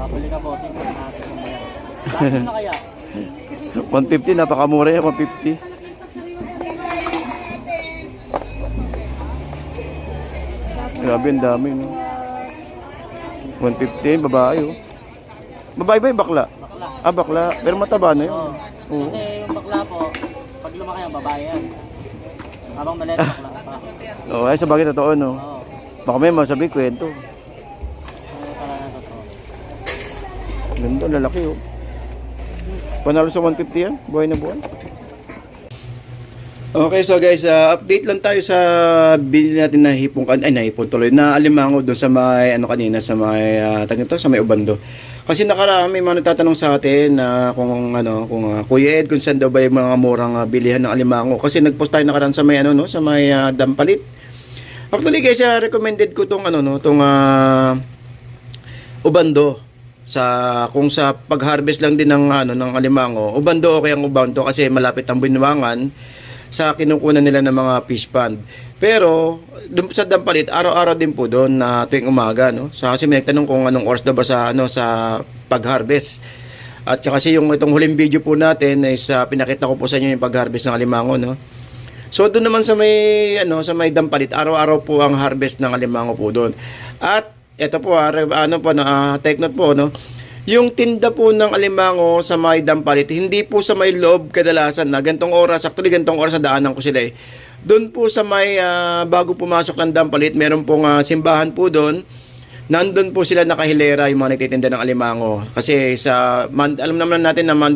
Babalik ka po, tingnan natin kung meron. Bakit na kaya? 150, napakamura yan, 150. Grabe, ang dami, no? 150, babae, oh. Babae ba yung bakla? Bakla. Ah, bakla. Pero mataba na yun. Oo. Oo. Kasi yung bakla po, pag lumaki yan, babae yan. Habang maliit, bakla pa. Oo, ay, sa bagay totoo, no? Oo. Baka may masabi, kwento. Ano talaga totoo. Ganda, lalaki, oh. Panalo sa 150 yan, buhay na buhay. Okay, so guys, update lang tayo sa binili natin na hipong nahipon tuloy na alimango doon sa may ano kanina sa may tagin to sa may Ubando. Kasi nakarami mga nagtatanong sa atin na kung Kuya Ed kung saan daw ba yung mga murang bilihan ng alimango kasi nagpost tayo nakaraan sa may sa may Dampalit. Actually guys, recommended ko tong Ubando sa kung sa pag-harvest lang din ng ng alimango. Ubando okay ang Ubando kasi malapit ang Bunuangan sa kinukunan nila ng mga fish pond. Pero sa Dampalit, araw-araw din po doon na tuwing umaga, no. So kasi may nagtanong kung anong oras daw ba sa sa pag-harvest. At kasi yung itong huling video po natin is pinakita ko po sa inyo yung pag-harvest ng alimango, no. So doon naman sa may Dampalit, araw-araw po ang harvest ng alimango po doon. At ito po take note po, no. Yung tinda po ng alimango sa may Dampalit, hindi po sa may loob kadalasan na gantong oras, actually gantong oras na daanan ko sila eh. Doon po sa may bago pumasok ng Dampalit, meron pong simbahan po doon. Nandun po sila nakahilera yung mga nagtitinda ng alimango. Kasi alam naman natin na Monday